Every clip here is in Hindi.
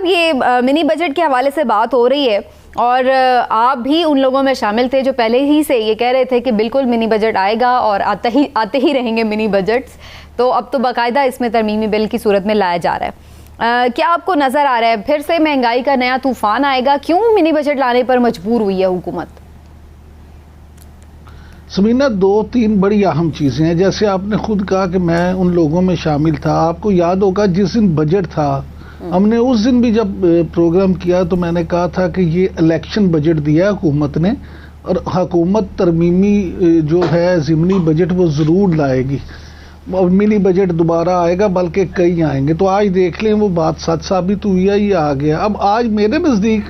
साहब, ये मिनी बजट के हवाले से बात हो रही है और आप भी उन लोगों में शामिल थे जो पहले ही से ये कह रहे थे कि बिल्कुल मिनी बजट आएगा और आते ही रहेंगे मिनी बजट्स। तो अब तो बाकायदा इसमें तरमीमी बिल की सूरत में लाया जा रहा है। क्या आपको नज़र आ रहा है फिर से महंगाई का नया तूफान आएगा? क्यों मिनी बजट लाने पर मजबूर हुई है हुकूमत? समीना, दो तीन बड़ी अहम चीज़ें हैं। जैसे आपने खुद कहा कि मैं उन लोगों में शामिल था। आपको याद होगा जिस दिन बजट था, हमने उस दिन भी जब प्रोग्राम किया तो मैंने कहा था कि ये इलेक्शन बजट दिया हुकूमत ने और हुकूमत तरमीमी जो है ज़िमनी बजट वो ज़रूर लाएगी और मिनी बजट दोबारा आएगा, बल्कि कई आएंगे। तो आज देख लें वो बात सच साबित हुई है, ये आ गया। अब आज मेरे नज़दीक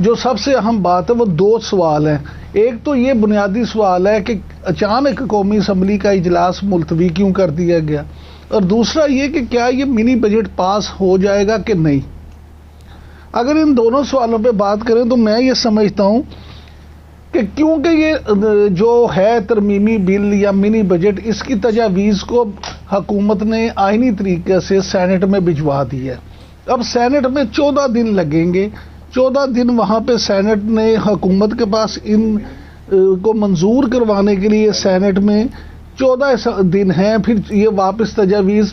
जो सबसे अहम बात है वो दो सवाल हैं। एक तो ये बुनियादी सवाल है कि अचानक कौमी असम्बली का इजलास मुलतवी क्यों कर दिया गया, और दूसरा ये कि क्या ये मिनी बजट पास हो जाएगा कि नहीं। अगर इन दोनों सवालों पे बात करें तो मैं ये समझता हूँ कि क्योंकि ये जो है तरमीमी बिल या मिनी बजट, इसकी तजावीज़ को हुकूमत ने आइनी तरीके से सेनेट में भिजवा दी है। अब सेनेट में 14 दिन लगेंगे। 14 दिन वहाँ पे सेनेट ने हुकूमत के पास इन को मंजूर करवाने के लिए सेनेट में 14 दिन हैं। फिर ये वापस तजावीज़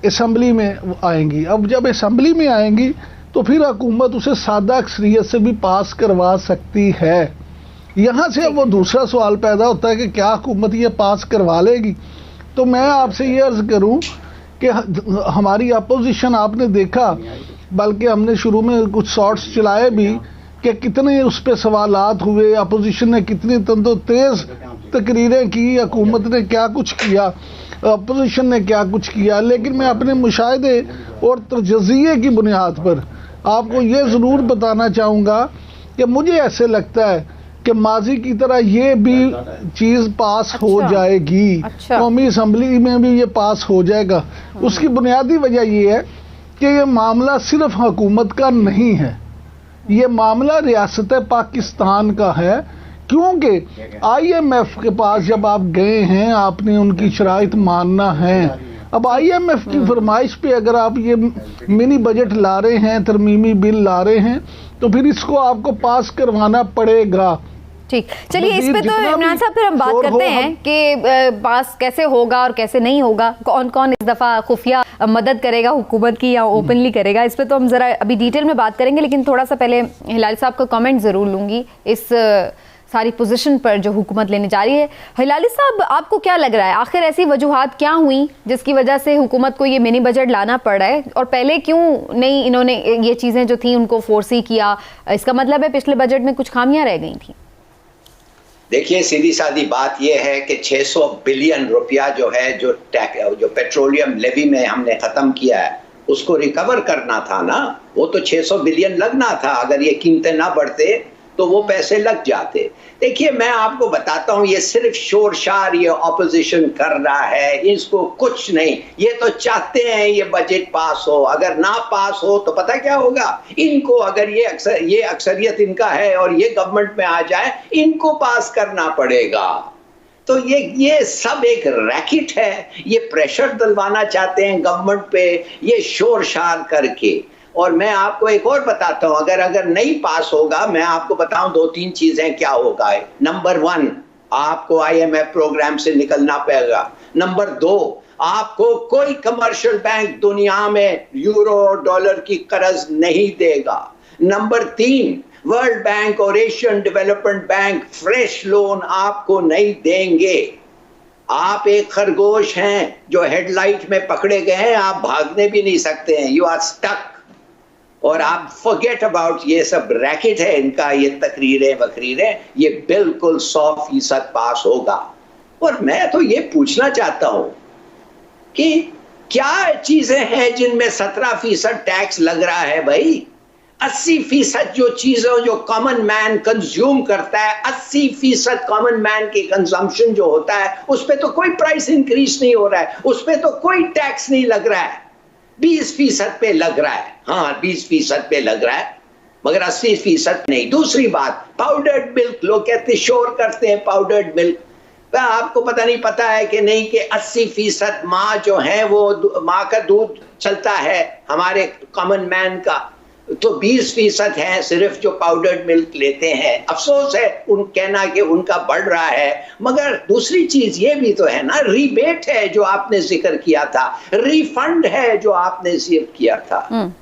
असम्बली में आएंगी। अब जब असम्बली में आएंगी तो फिर हुकूमत उसे सादा अक्सरियत से भी पास करवा सकती है। यहाँ से अब वो दूसरा सवाल पैदा होता है कि क्या हुकूमत ये पास करवा लेगी। तो मैं आपसे ये अर्ज़ करूँ कि हमारी अपोजिशन आपने देखा, बल्कि हमने शुरू में कुछ शॉर्ट्स चलाए भी कि कितने उस पर सवालात हुए, अपोजिशन ने कितनी तेज़ तकरीरें की, हुकूमत ने क्या कुछ किया, अपोजिशन ने क्या कुछ किया। लेकिन मैं अपने मुशाहिदे और तजज़िये की बुनियाद पर आपको ये ज़रूर बताना चाहूँगा कि मुझे ऐसे लगता है कि माजी की तरह ये भी चीज़ पास हो जाएगी। कौमी असम्बली में भी ये पास हो जाएगा। उसकी बुनियादी वजह ये है कि ये मामला सिर्फ हुकूमत का नहीं है, ये मामला रियासत पाकिस्तान का है। क्योंकि IMF के पास जब आप गए हैं, आपने उनकी शराइत मानना है। अब IMF की फरमाइश पे अगर आप ये मिनी बजट ला रहे हैं, तरमीमी बिल ला रहे हैं, तो फिर इसको आपको पास करवाना पड़ेगा। ठीक, चलिए इस पे तो इमरान साहब फिर हम बात करते हैं कि पास कैसे होगा और कैसे नहीं होगा, कौन कौन इस दफ़ा खुफिया मदद करेगा हुकूमत की या ओपनली करेगा। इस पे तो हम ज़रा अभी डिटेल में बात करेंगे, लेकिन थोड़ा सा पहले हिलाली साहब का कमेंट ज़रूर लूँगी इस सारी पोजीशन पर जो हुकूमत लेने जा रही है। हिलाली साहब, आपको क्या लग रहा है आखिर ऐसी वजूहात क्या हुई जिसकी वजह से हुकूमत को ये मिनी बजट लाना पड़ रहा है, और पहले क्यों नहीं इन्होंने ये चीज़ें जो थी उनको फोर्स ही किया? इसका मतलब है पिछले बजट में कुछ खामियां रह गई थी। देखिए, सीधी सादी बात यह है कि 600 बिलियन रुपया जो है जो पेट्रोलियम लेवी में हमने ख़त्म किया है, उसको रिकवर करना था ना। वो तो 600 बिलियन लगना था। अगर ये कीमतें ना बढ़ते तो वो पैसे लग जाते। देखिए, मैं आपको बताता हूँ, ये सिर्फ शोरशार ये ऑपोजिशन कर रहा है, इसको कुछ नहीं। ये तो चाहते हैं ये बजट पास हो। अगर ना पास हो तो पता क्या होगा इनको, अगर ये अक्सरियत इनका है और ये गवर्नमेंट में आ जाए, इनको पास करना पड़ेगा। तो ये सब एक रैकेट है। ये प्रेशर डलवाना चाहते हैं गवर्नमेंट पे, ये शोरशार करके। और मैं आपको एक और बताता हूं, अगर नहीं पास होगा, मैं आपको बताऊं 2-3 चीजें क्या होगा। नंबर 1, आपको IMF प्रोग्राम से निकलना पड़ेगा। नंबर 2, आपको कोई कमर्शियल बैंक दुनिया में यूरो और डॉलर की कर्ज नहीं देगा। नंबर 3, वर्ल्ड बैंक और Asian development bank fresh loan आपको नहीं देंगे। आप एक खरगोश हैं जो हेडलाइट में पकड़े गए हैं, आप भागने भी नहीं सकते हैं। You are stuck. और आप फॉरगेट अबाउट ये सब रैकेट है इनका, ये तकरीरें वकरीरें, ये बिल्कुल 100% पास होगा। और मैं तो ये पूछना चाहता हूं कि क्या चीजें हैं जिनमें 17% टैक्स लग रहा है भाई? 80% जो चीजें जो कॉमन मैन कंज्यूम करता है, 80% कॉमन मैन की कंजम्पशन जो होता है, उस पर तो कोई प्राइस इंक्रीज नहीं हो रहा है, उस पर तो कोई टैक्स नहीं लग रहा है। 20% पे लग रहा है, हाँ 20% पे लग रहा है, मगर 80% नहीं। दूसरी बात, पाउडर्ड मिल्क, लोग कहते शोर करते हैं पाउडर्ड मिल्क। आपको पता नहीं पता है कि नहीं कि 80% माँ जो है वो माँ का दूध चलता है हमारे कॉमन मैन का। तो 20% है सिर्फ जो पाउडर्ड मिल्क लेते हैं। अफसोस है उन कहना कि उनका बढ़ रहा है, मगर दूसरी चीज ये भी तो है ना, रिबेट है जो आपने जिक्र किया था, रिफंड है जो आपने जिक्र किया था।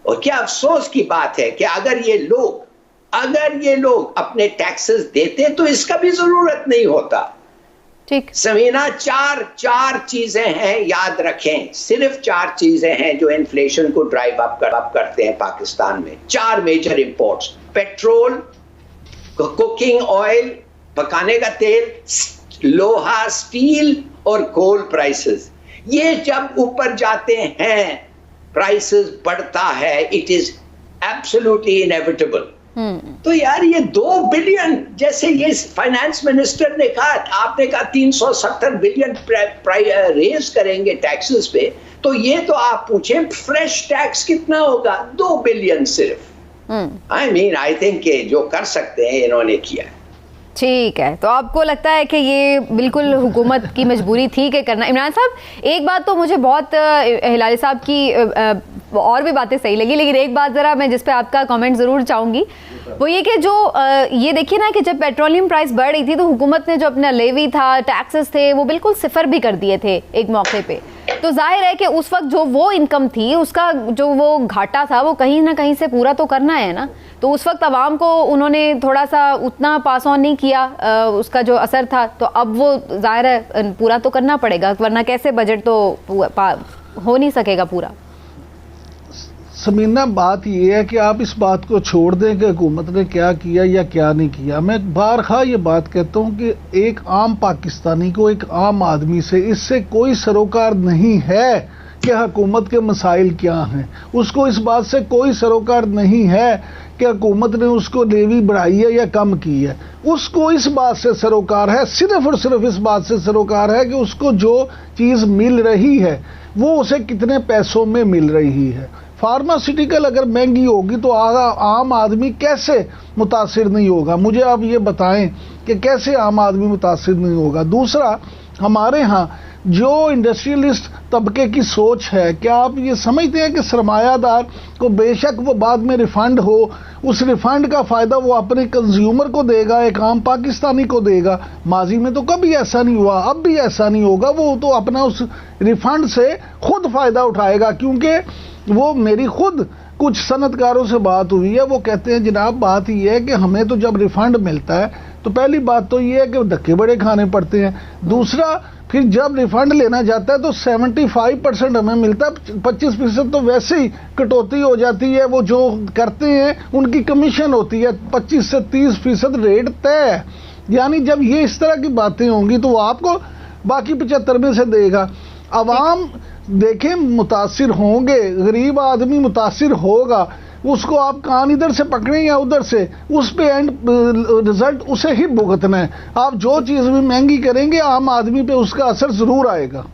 और क्या अफसोस की बात है कि अगर ये लोग अपने टैक्सेस देते तो इसका भी जरूरत नहीं होता। ठीक समीना, चार चीजें हैं, याद रखें, सिर्फ 4 चीजें हैं जो इन्फ्लेशन को ड्राइव अप करते हैं पाकिस्तान में। 4 major imports, petrol, cooking oil, पकाने का तेल, लोहा, स्टील और कोल प्राइसेस। ये जब ऊपर जाते हैं, प्राइसेस बढ़ता है, इट इज एब्सोल्युटली इनएविटेबल। तो यार ये 2 बिलियन, जैसे ये फाइनेंस मिनिस्टर ने कहा, आपने कहा 370 बिलियन रेज करेंगे टैक्सेस पे, तो ये तो आप पूछें फ्रेश टैक्स कितना होगा? 2 बिलियन सिर्फ। आई थिंक जो कर सकते हैं इन्होंने किया। ठीक है, तो आपको लगता है कि ये बिल्कुल हुकूमत की मजबूरी थी कि करना। इमरान साहब, एक बात तो मुझे बहुत हिलाली साहब की और भी बातें सही लगी, लेकिन एक बात ज़रा मैं जिस पे आपका कमेंट ज़रूर चाहूँगी, वो ये कि जो ये देखिए ना कि जब पेट्रोलियम प्राइस बढ़ रही थी तो हुकूमत ने जो अपना लेवी था, टैक्सेस थे, वो बिल्कुल सिफर भी कर दिए थे एक मौके पे। तो जाहिर है कि उस वक्त जो वो इनकम थी, उसका जो वो घाटा था, वो कहीं ना कहीं से पूरा तो करना है ना। तो उस वक्त आवाम को उन्होंने थोड़ा सा उतना पास ऑन नहीं किया, उसका जो असर था, तो अब वो जाहिर है पूरा तो करना पड़ेगा, वरना कैसे बजट तो हो नहीं सकेगा पूरा। समीना, बात यह है कि आप इस बात को छोड़ दें कि हुकूमत ने क्या किया या क्या नहीं किया। मैं बारखा ये बात कहता हूँ कि एक आम पाकिस्तानी को, एक आम आदमी से इससे कोई सरोकार नहीं है कि हुकूमत के मसाइल क्या हैं। उसको इस बात से कोई सरोकार नहीं है कि हुकूमत ने उसको लेवी बढ़ाई है या कम की है। उसको इस बात से सरोकार है, सिर्फ और सिर्फ इस बात से सरोकार है कि उसको जो चीज़ मिल रही है वो उसे कितने पैसों में मिल रही है। फार्मास्यूटिकल अगर महंगी होगी तो आम आदमी कैसे मुतासिर नहीं होगा? मुझे आप ये बताएं कि कैसे आम आदमी मुतासिर नहीं होगा। दूसरा, हमारे यहाँ जो इंडस्ट्रियलिस्ट तबके की सोच है, क्या आप ये समझते हैं कि सरमायादार को बेशक वो बाद में रिफंड हो, उस रिफंड का फ़ायदा वो अपने कंज्यूमर को देगा, एक आम पाकिस्तानी को देगा? माजी में तो कभी ऐसा नहीं हुआ, अब भी ऐसा नहीं होगा। वो तो अपना उस रिफंड से खुद फ़ायदा उठाएगा, क्योंकि वो मेरी खुद कुछ सनतकारों से बात हुई है, वो कहते हैं जनाब बात ये है कि हमें तो जब रिफंड मिलता है तो पहली बात तो ये है कि धक्के बड़े खाने पड़ते हैं। दूसरा, फिर जब रिफंड लेना जाता है तो 75% हमें मिलता है, 25% तो वैसे ही कटौती हो जाती है। वो जो करते हैं उनकी कमीशन होती है, 25 से 30% रेट तय है। यानी जब ये इस तरह की बातें होंगी तो वो आपको बाकी 75 में से देगा। अवाम देखें मुतासिर होंगे, गरीब आदमी मुतासिर होगा, उसको आप कान इधर से पकड़ें या उधर से, उस पे एंड रिजल्ट उसे ही भुगतना है। आप जो चीज़ भी महंगी करेंगे आम आदमी पे उसका असर ज़रूर आएगा।